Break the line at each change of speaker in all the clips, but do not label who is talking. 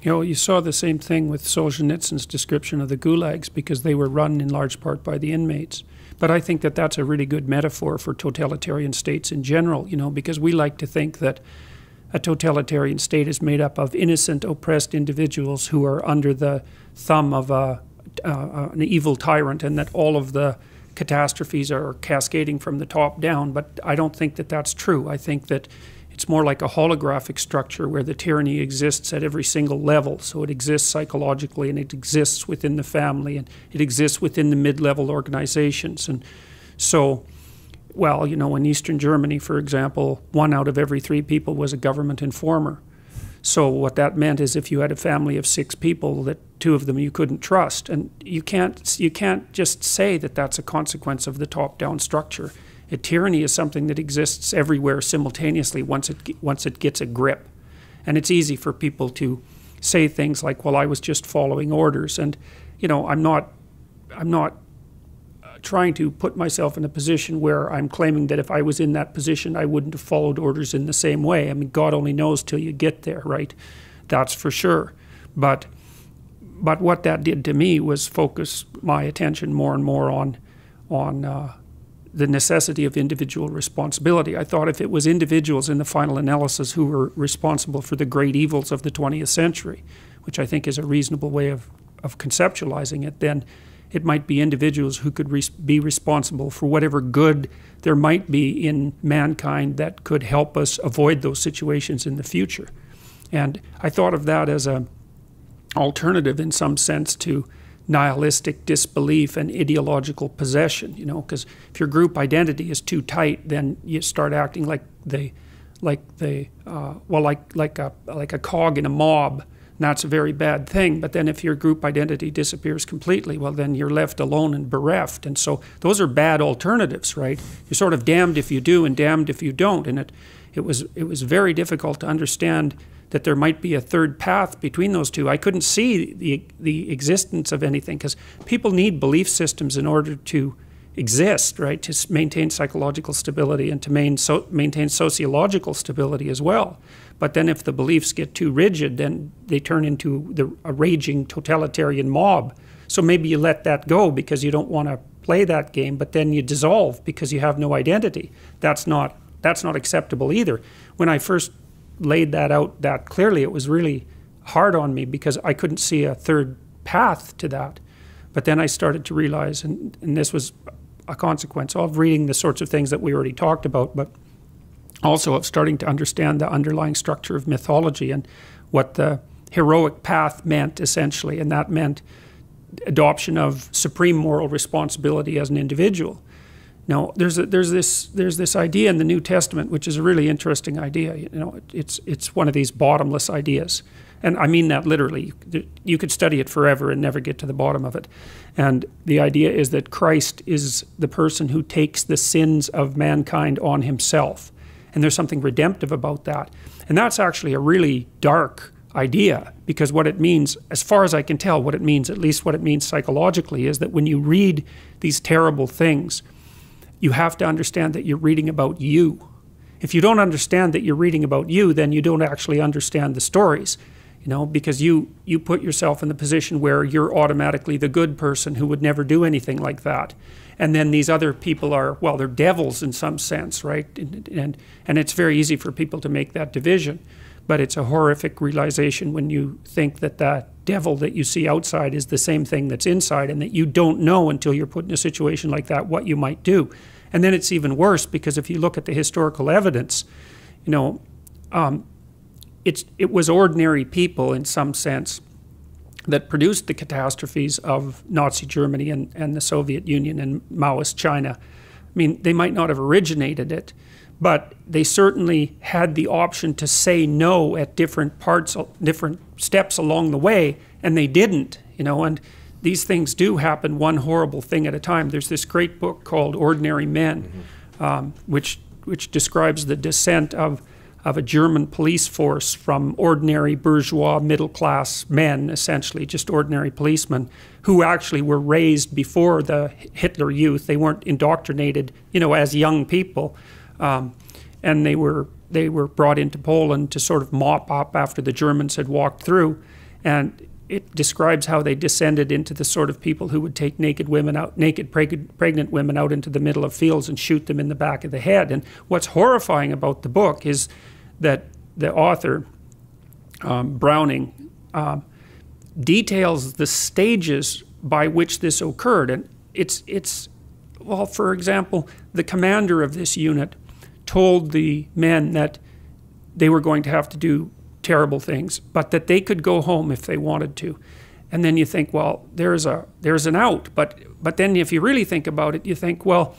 You know, you saw the same thing with Solzhenitsyn's description of the gulags, because they were run in large part by the inmates. But I think that that's a really good metaphor for totalitarian states in general, you know, because we like to think that a totalitarian state is made up of innocent, oppressed individuals who are under the thumb of an evil tyrant, and that all of the catastrophes are cascading from the top down. But I don't think that that's true. I think that it's more like a holographic structure where the tyranny exists at every single level. So it exists psychologically, and it exists within the family, and it exists within the mid-level organizations. And so, well, you know, in Eastern Germany, for example, 1 out of every 3 people was a government informer. So what that meant is if you had a family of 6 people, that 2 of them you couldn't trust. And you can't just say that that's a consequence of the top-down structure. A tyranny is something that exists everywhere simultaneously once it gets a grip. And it's easy for people to say things like, well, I was just following orders. And, you know, I'm not trying to put myself in a position where I'm claiming that if I was in that position, I wouldn't have followed orders in the same way. I mean, God only knows till you get there, right? That's for sure. But what that did to me was focus my attention more and more on the necessity of individual responsibility. I thought if it was individuals in the final analysis who were responsible for the great evils of the 20th century, which I think is a reasonable way of conceptualizing it, then it might be individuals who could be responsible for whatever good there might be in mankind that could help us avoid those situations in the future. And I thought of that as an alternative in some sense to nihilistic disbelief and ideological possession, you know, because if your group identity is too tight, then you start acting like a cog in a mob, and that's a very bad thing. But then if your group identity disappears completely, well, then you're left alone and bereft. And so those are bad alternatives, right? You're sort of damned if you do and damned if you don't. And it was very difficult to understand that there might be a third path between those two. I couldn't see the existence of anything, because people need belief systems in order to exist, right? To maintain psychological stability and to maintain sociological stability as well. But then if the beliefs get too rigid, then they turn into a raging totalitarian mob. So maybe you let that go because you don't want to play that game, but then you dissolve because you have no identity. That's not acceptable either. When I first laid that out that clearly, it was really hard on me because I couldn't see a third path to that. But then I started to realize, and this was a consequence of reading the sorts of things that we already talked about, but also of starting to understand the underlying structure of mythology and what the heroic path meant essentially, and that meant adoption of supreme moral responsibility as an individual. Now, there's this idea in the New Testament, which is a really interesting idea. You know, it's one of these bottomless ideas, and I mean that literally. You could study it forever and never get to the bottom of it. And the idea is that Christ is the person who takes the sins of mankind on himself, and there's something redemptive about that. And that's actually a really dark idea, because what it means, as far as I can tell, what it means, at least what it means psychologically, is that when you read these terrible things, you have to understand that you're reading about you. If you don't understand that you're reading about you, then you don't actually understand the stories, you know, because you put yourself in the position where you're automatically the good person who would never do anything like that. And then these other people are, well, they're devils in some sense, right? And it's very easy for people to make that division. But it's a horrific realization when you think that that devil that you see outside is the same thing that's inside, and that you don't know until you're put in a situation like that what you might do. And then it's even worse, because if you look at the historical evidence, you know, it was ordinary people in some sense that produced the catastrophes of Nazi Germany and the Soviet Union and Maoist China. I mean, they might not have originated it, but they certainly had the option to say no at different steps along the way, and they didn't, you know. And these things do happen one horrible thing at a time. There's this great book called Ordinary Men, which describes the descent of a German police force from ordinary bourgeois middle-class men, essentially just ordinary policemen, who actually were raised before the Hitler Youth. They weren't indoctrinated, you know, as young people. And they were brought into Poland to sort of mop up after the Germans had walked through. and it describes how they descended into the sort of people who would take naked pregnant women out into the middle of fields and shoot them in the back of the head. And what's horrifying about the book is that the author, Browning, details the stages by which this occurred. And well, for example, the commander of this unit told the men that they were going to have to do terrible things, but that they could go home if they wanted to. And then you think, well, there's an out. But then if you really think about it, you think, well,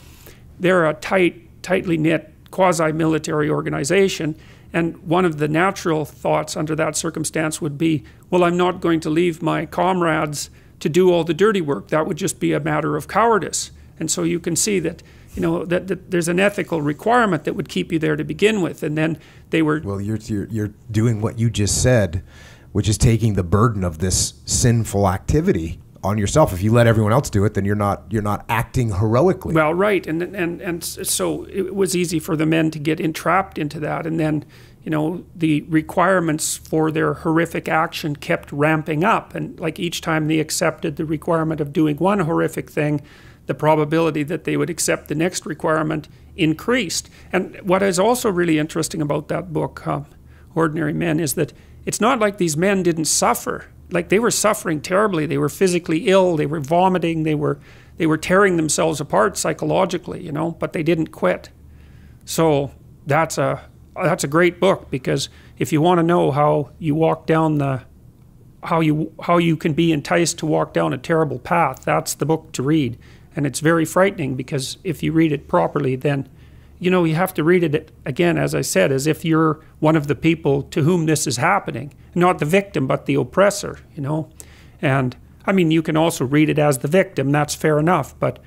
they're a tightly knit quasi-military organization, and one of the natural thoughts under that circumstance would be, well, I'm not going to leave my comrades to do all the dirty work. That would just be a matter of cowardice. And so you can see that, you know, that there's an ethical requirement that would keep you there to begin with. And then they were...
Well, you're doing what you just said, which is taking the burden of this sinful activity on yourself. If you let everyone else do it, then you're not acting heroically.
Well, right. And so it was easy for the men to get entrapped into that. And then, you know, the requirements for their horrific action kept ramping up. And like each time they accepted the requirement of doing one horrific thing, the probability that they would accept the next requirement increased. And what is also really interesting about that book, Ordinary Men, is that it's not like these men didn't suffer. Like, they were suffering terribly. They were physically ill. They were vomiting. They were tearing themselves apart psychologically, you know, but they didn't quit. So that's a great book, because if you want to know how you walk down how you can be enticed to walk down a terrible path, that's the book to read. And it's very frightening, because if you read it properly, then, you know, you have to read it, again, as I said, as if you're one of the people to whom this is happening. Not the victim, but the oppressor, you know. And, I mean, you can also read it as the victim, that's fair enough, but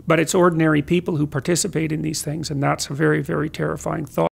it's ordinary people who participate in these things, and that's a very, very terrifying thought.